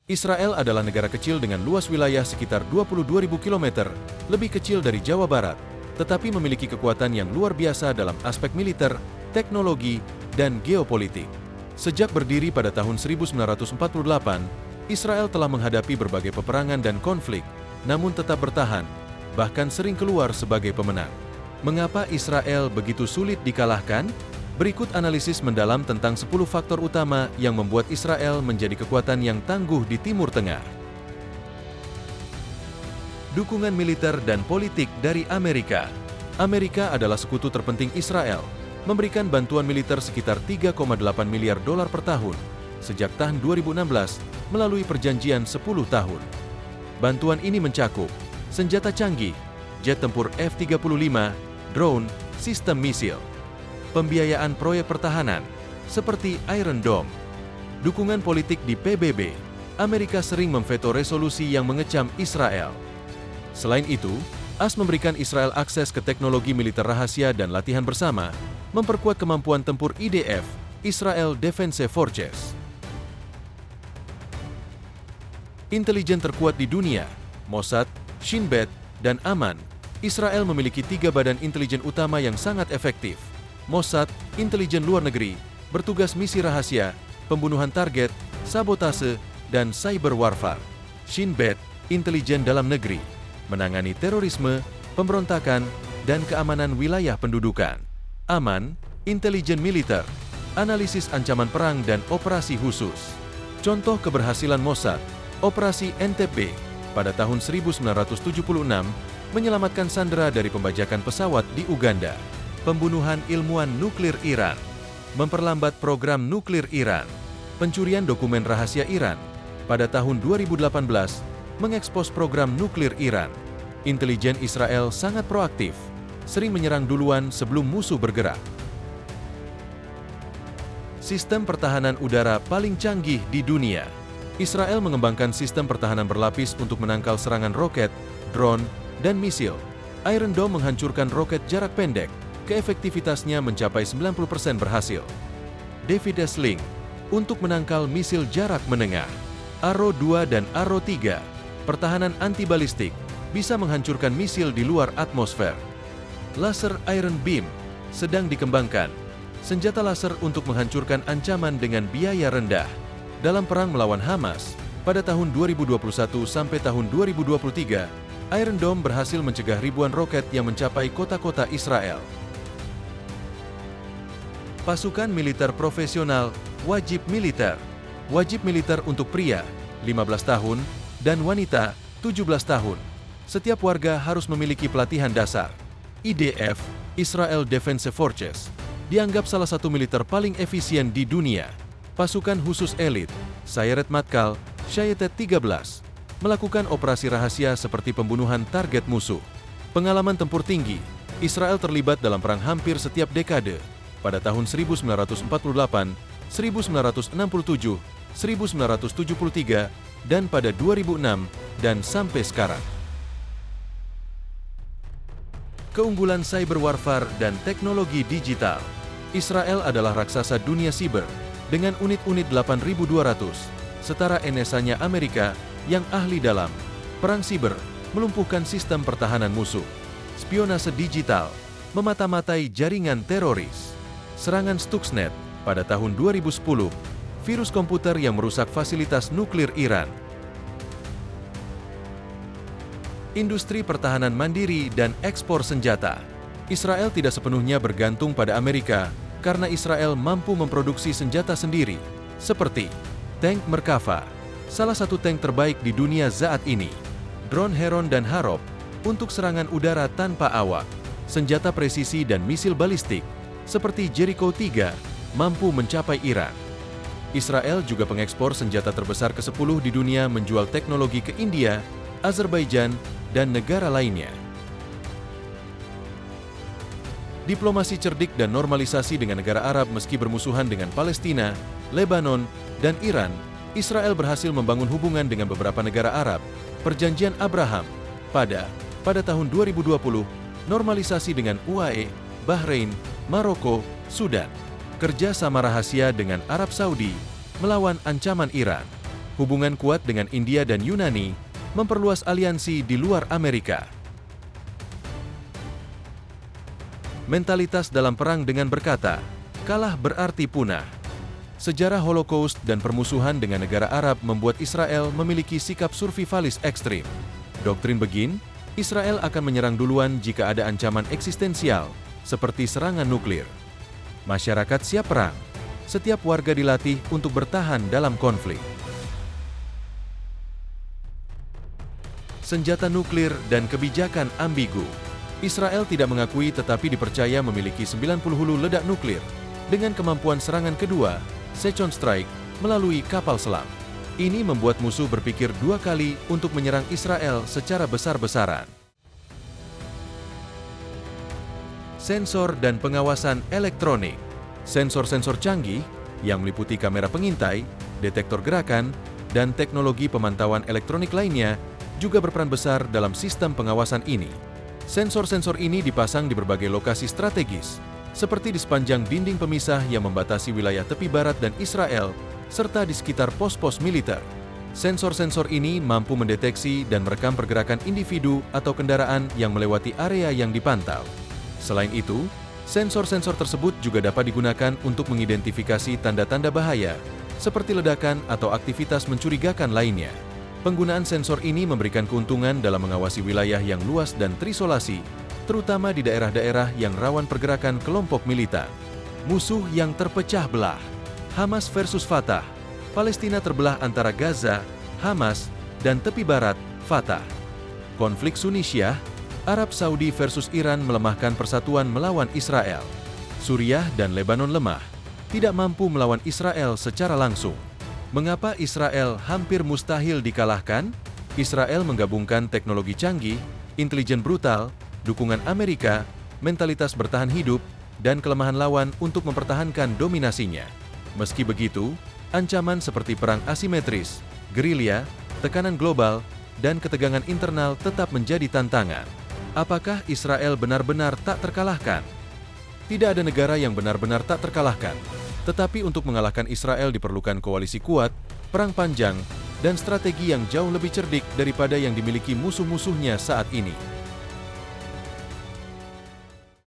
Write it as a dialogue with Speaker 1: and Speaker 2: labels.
Speaker 1: Israel adalah negara kecil dengan luas wilayah sekitar 22.000 km, lebih kecil dari Jawa Barat, tetapi memiliki kekuatan yang luar biasa dalam aspek militer, teknologi, dan geopolitik. Sejak berdiri pada tahun 1948, Israel telah menghadapi berbagai peperangan dan konflik, namun tetap bertahan, bahkan sering keluar sebagai pemenang. Mengapa Israel begitu sulit dikalahkan? Berikut analisis mendalam tentang 10 faktor utama yang membuat Israel menjadi kekuatan yang tangguh di Timur Tengah. Dukungan militer dan politik dari Amerika. Amerika adalah sekutu terpenting Israel, memberikan bantuan militer sekitar 3,8 miliar dolar per tahun sejak tahun 2016 melalui perjanjian 10 tahun. Bantuan ini mencakup senjata canggih, jet tempur F-35, drone, sistem misil, pembiayaan proyek pertahanan, seperti Iron Dome. Dukungan politik di PBB, Amerika sering memveto resolusi yang mengecam Israel. Selain itu, AS memberikan Israel akses ke teknologi militer rahasia dan latihan bersama, memperkuat kemampuan tempur IDF, Israel Defense Forces. Intelijen terkuat di dunia, Mossad, Shin Bet, dan Aman. Israel memiliki 3 badan intelijen utama yang sangat efektif. Mossad, intelijen luar negeri, bertugas misi rahasia, pembunuhan target, sabotase, dan cyber warfare. Shin Bet, intelijen dalam negeri, menangani terorisme, pemberontakan, dan keamanan wilayah pendudukan. Aman, intelijen militer, analisis ancaman perang dan operasi khusus. Contoh keberhasilan Mossad, Operasi Entebbe, pada tahun 1976, menyelamatkan sandera dari pembajakan pesawat di Uganda. Pembunuhan ilmuwan nuklir Iran, memperlambat program nuklir Iran. Pencurian dokumen rahasia Iran, pada tahun 2018, mengekspos program nuklir Iran. Intelijen Israel sangat proaktif, sering menyerang duluan sebelum musuh bergerak. Sistem pertahanan udara paling canggih di dunia. Israel mengembangkan sistem pertahanan berlapis untuk menangkal serangan roket, drone, dan misil. Iron Dome menghancurkan roket jarak pendek, keefektivitasnya mencapai 90% berhasil. David's Sling, untuk menangkal misil jarak menengah. Arrow 2 dan Arrow 3, pertahanan anti-balistik, bisa menghancurkan misil di luar atmosfer. Laser Iron Beam, sedang dikembangkan. Senjata laser untuk menghancurkan ancaman dengan biaya rendah. Dalam perang melawan Hamas, pada tahun 2021 sampai tahun 2023, Iron Dome berhasil mencegah ribuan roket yang mencapai kota-kota Israel. Pasukan militer profesional, wajib militer. Wajib militer untuk pria, 15 tahun, dan wanita, 17 tahun. Setiap warga harus memiliki pelatihan dasar. IDF, Israel Defense Forces, dianggap salah satu militer paling efisien di dunia. Pasukan khusus elit, Sayeret Matkal, Shayetet 13, melakukan operasi rahasia seperti pembunuhan target musuh. Pengalaman tempur tinggi, Israel terlibat dalam perang hampir setiap dekade, pada tahun 1948, 1967, 1973, dan pada 2006, dan sampai sekarang. Keunggulan cyber warfare dan teknologi digital. Israel adalah raksasa dunia siber, dengan unit-unit 8.200, setara NSA-nya Amerika, yang ahli dalam perang siber, melumpuhkan sistem pertahanan musuh. Spionase digital, memata-matai jaringan teroris. Serangan Stuxnet, pada tahun 2010, virus komputer yang merusak fasilitas nuklir Iran. Industri pertahanan mandiri dan ekspor senjata. Israel tidak sepenuhnya bergantung pada Amerika, karena Israel mampu memproduksi senjata sendiri, seperti tank Merkava, salah satu tank terbaik di dunia saat ini, drone Heron dan Harop, untuk serangan udara tanpa awak, senjata presisi dan misil balistik, seperti Jericho 3, mampu mencapai Iran. Israel juga pengekspor senjata terbesar ke-10 di dunia, menjual teknologi ke India, Azerbaijan, dan negara lainnya. Diplomasi cerdik dan normalisasi dengan negara Arab meski bermusuhan dengan Palestina, Lebanon, dan Iran, Israel berhasil membangun hubungan dengan beberapa negara Arab. Perjanjian Abraham, pada tahun 2020, normalisasi dengan UAE, Bahrain, Maroko, Sudan. Kerja sama rahasia dengan Arab Saudi, melawan ancaman Iran. Hubungan kuat dengan India dan Yunani memperluas aliansi di luar Amerika. Mentalitas dalam perang dengan berkata, kalah berarti punah. Sejarah Holocaust dan permusuhan dengan negara Arab membuat Israel memiliki sikap survivalis ekstrim. Doktrin Begin, Israel akan menyerang duluan jika ada ancaman eksistensial, seperti serangan nuklir. Masyarakat siap perang. Setiap warga dilatih untuk bertahan dalam konflik. Senjata nuklir dan kebijakan ambigu. Israel tidak mengakui tetapi dipercaya memiliki 90 hulu ledak nuklir, dengan kemampuan serangan kedua, Second Strike, melalui kapal selam. Ini membuat musuh berpikir dua kali untuk menyerang Israel secara besar-besaran. Sensor dan pengawasan elektronik. Sensor-sensor canggih, yang meliputi kamera pengintai, detektor gerakan, dan teknologi pemantauan elektronik lainnya, juga berperan besar dalam sistem pengawasan ini. Sensor-sensor ini dipasang di berbagai lokasi strategis, seperti di sepanjang dinding pemisah yang membatasi wilayah tepi barat dan Israel, serta di sekitar pos-pos militer. Sensor-sensor ini mampu mendeteksi dan merekam pergerakan individu atau kendaraan yang melewati area yang dipantau. Selain itu, sensor-sensor tersebut juga dapat digunakan untuk mengidentifikasi tanda-tanda bahaya, seperti ledakan atau aktivitas mencurigakan lainnya. Penggunaan sensor ini memberikan keuntungan dalam mengawasi wilayah yang luas dan terisolasi, terutama di daerah-daerah yang rawan pergerakan kelompok militan. Musuh yang terpecah belah. Hamas versus Fatah. Palestina terbelah antara Gaza, Hamas, dan tepi barat, Fatah. Konflik Sunni Syiah, Arab Saudi versus Iran melemahkan persatuan melawan Israel. Suriah dan Lebanon lemah, tidak mampu melawan Israel secara langsung. Mengapa Israel hampir mustahil dikalahkan? Israel menggabungkan teknologi canggih, intelijen brutal, dukungan Amerika, mentalitas bertahan hidup, dan kelemahan lawan untuk mempertahankan dominasinya. Meski begitu, ancaman seperti perang asimetris, gerilya, tekanan global, dan ketegangan internal tetap menjadi tantangan. Apakah Israel benar-benar tak terkalahkan? Tidak ada negara yang benar-benar tak terkalahkan. Tetapi untuk mengalahkan Israel diperlukan koalisi kuat, perang panjang, dan strategi yang jauh lebih cerdik daripada yang dimiliki musuh-musuhnya saat ini.